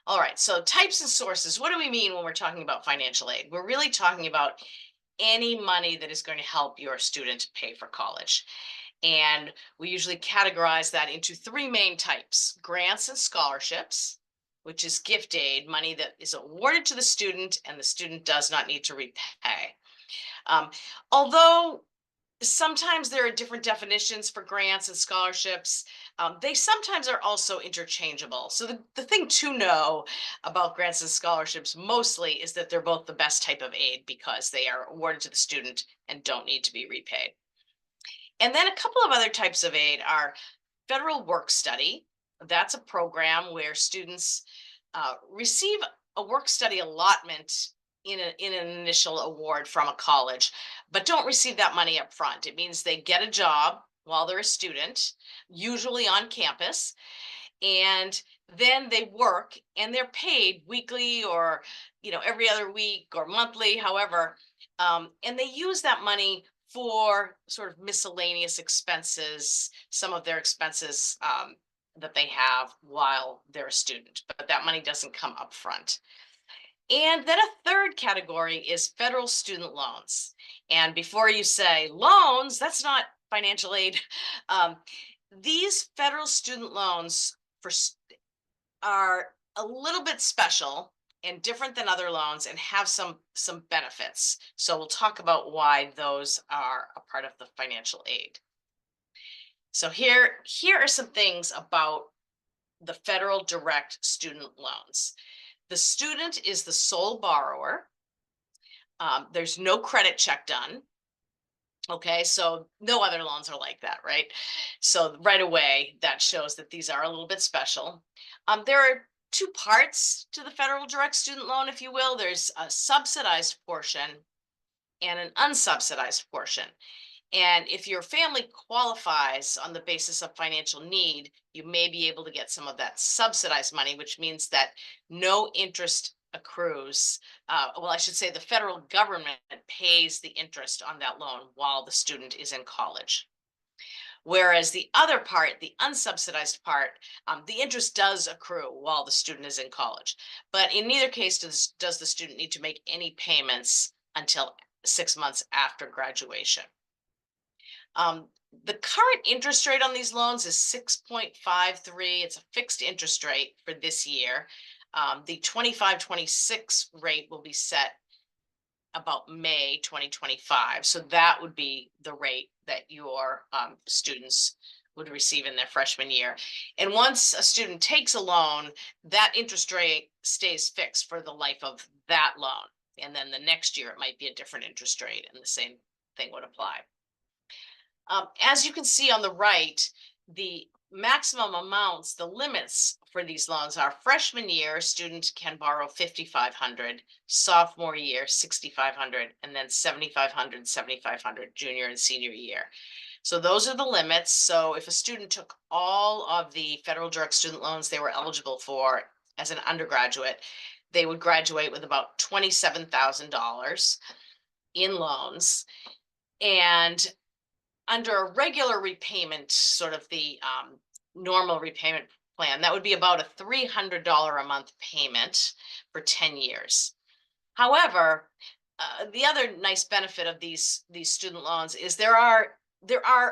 All right, so types and sources. What do we mean when we're talking about financial aid? We're really talking about any money that is going to help your student pay for college. And we usually categorize that into three main types: grants and scholarships, which is gift aid, money that is awarded to the student and the student does not need to repay. Um, Although sometimes there are different definitions for grants and scholarships. They sometimes are also interchangeable. So the thing to know about grants and scholarships mostly is that they're both the best type of aid because they are awarded to the student and don't need to be repaid. And then a couple of other types of aid are federal work study. That's a program where students receive a work study allotment in an initial award from a college, but don't receive that money up front. It means they get a job while they're a student, usually on campus, and then they work and they're paid weekly or every other week or monthly, however, and they use that money for sort of miscellaneous expenses, some of their expenses that they have while they're a student, but that money doesn't come up front. And then a third category is federal student loans. And before you say loans, that's not financial aid. Um, these federal student loans are a little bit special and different than other loans and have some benefits. So we'll talk about why those are a part of the financial aid. So here are some things about the federal direct student loans. The student is the sole borrower. There's no credit check done. Okay, so no other loans are like that, right? So right away, that shows that these are a little bit special. There are two parts to the federal direct student loan, if you will. There's a subsidized portion and an unsubsidized portion. And if your family qualifies on the basis of financial need, you may be able to get some of that subsidized money, which means that no interest accrues. Well, I should say the federal government pays the interest on that loan while the student is in college. Whereas the other part, the unsubsidized part, the interest does accrue while the student is in college. But in neither case does the student need to make any payments until 6 months after graduation. The current interest rate on these loans is 6.53. It's a fixed interest rate for this year. The 25-26 rate will be set about May 2025. So that would be the rate that your students would receive in their freshman year. And once a student takes a loan, that interest rate stays fixed for the life of that loan. And then the next year, it might be a different interest rate, and the same thing would apply. As you can see on the right, the maximum amounts, the limits for these loans are: freshman year, student can borrow 5,500, sophomore year, 6,500, and then 7,500, 7,500, junior and senior year. So those are the limits. So if a student took all of the federal direct student loans they were eligible for as an undergraduate, they would graduate with about $27,000 in loans. And under a regular repayment, sort of the normal repayment plan, that would be about a $300 a month payment for 10 years. However, the other nice benefit of these student loans is there are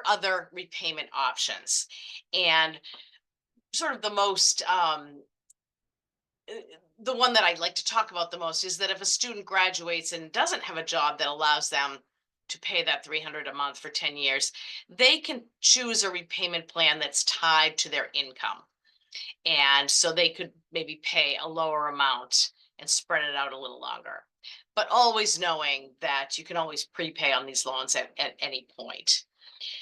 other repayment options. And sort of the most the one that I'd like to talk about the most is that if a student graduates and doesn't have a job that allows them to pay that 300 a month for 10 years, they can choose a repayment plan that's tied to their income. And so they could maybe pay a lower amount and spread it out a little longer, but always knowing that you can always prepay on these loans at any point.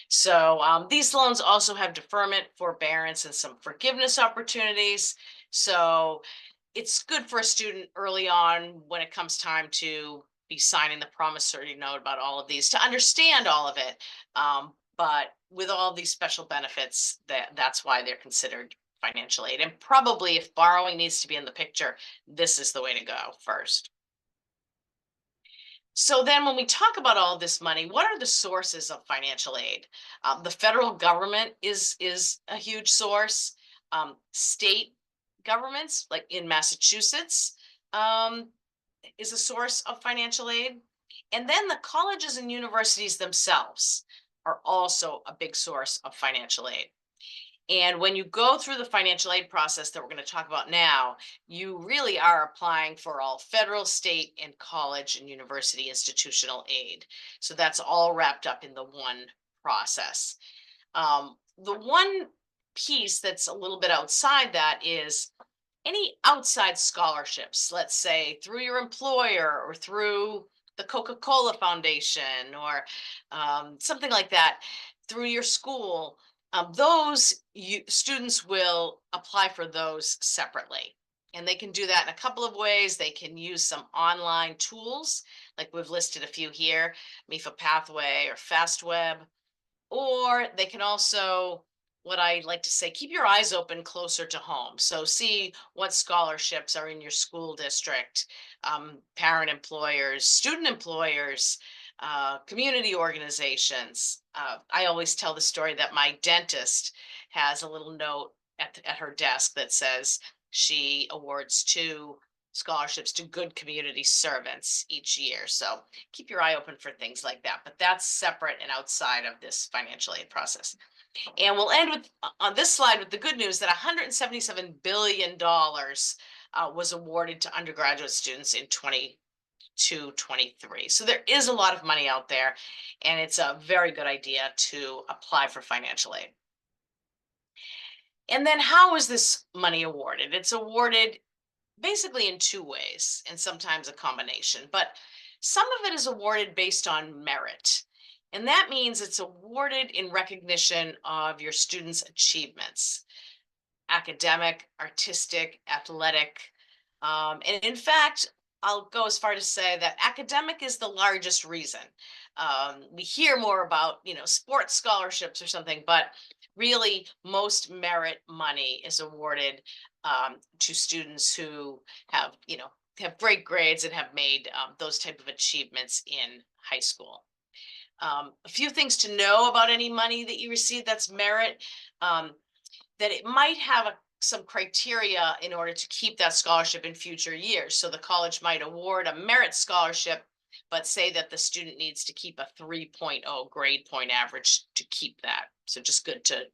So these loans also have deferment, forbearance, and some forgiveness opportunities. So it's good for a student early on when it comes time to be signing the promissory note about all of these to understand all of it. But with all these special benefits, that's why they're considered financial aid. And probably if borrowing needs to be in the picture, this is the way to go first. So then when we talk about all this money, what are the sources of financial aid? The federal government is a huge source. State governments, like in Massachusetts, um, is a source of financial aid. And then the colleges and universities themselves are also a big source of financial aid. And when you go through the financial aid process that we're going to talk about now, you really are applying for all federal, state, and college and university institutional aid. So that's all wrapped up in the one process. The one piece that's a little bit outside that is any outside scholarships, let's say through your employer or through the Coca-Cola Foundation or something like that, through your school, those students will apply for those separately. And they can do that in a couple of ways. They can use some online tools, like we've listed a few here, MEFA Pathway or FastWeb, or they can also, what I like to say, keep your eyes open closer to home. So see what scholarships are in your school district, parent employers, student employers, community organizations. I always tell the story that my dentist has a little note at her desk that says she awards 2 scholarships to good community servants each year. So keep your eye open for things like that. But that's separate and outside of this financial aid process. And we'll end with on this slide with the good news that $177 billion was awarded to undergraduate students in 22-23. So there is a lot of money out there, and it's a very good idea to apply for financial aid. And then how is this money awarded? It's awarded basically in 2 ways, and sometimes a combination, but some of it is awarded based on merit. And that means it's awarded in recognition of your students' achievements, academic, artistic, athletic. And in fact, I'll go as far to say that academic is the largest reason. We hear more about, sports scholarships or something, but really most merit money is awarded to students who have, have great grades and have made those type of achievements in high school. A few things to know about any money that you receive that's merit. That it might have some criteria in order to keep that scholarship in future years. So the college might award a merit scholarship, but say that the student needs to keep a 3.0 grade point average to keep that. So just good to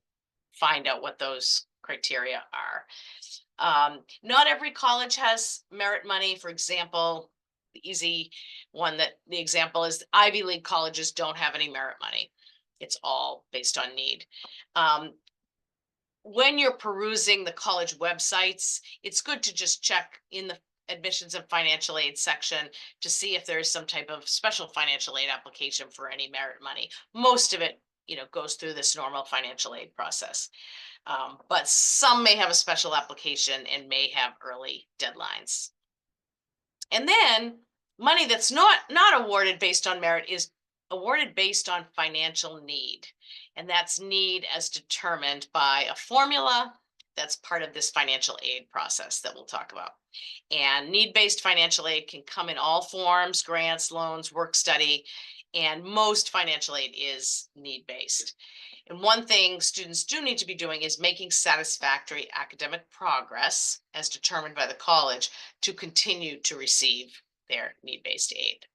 find out what those criteria are. Not every college has merit money. For example, the easy one that the example is Ivy League colleges don't have any merit money. It's all based on need. When you're perusing the college websites, it's good to just check in the admissions and financial aid section to see if there's some type of special financial aid application for any merit money. Most of it, goes through this normal financial aid process. But some may have a special application and may have early deadlines. And then money that's not awarded based on merit is awarded based on financial need. And that's need as determined by a formula that's part of this financial aid process that we'll talk about. And need-based financial aid can come in all forms: grants, loans, work study, and most financial aid is need-based. And one thing students do need to be doing is making satisfactory academic progress as determined by the college to continue to receive their need-based aid.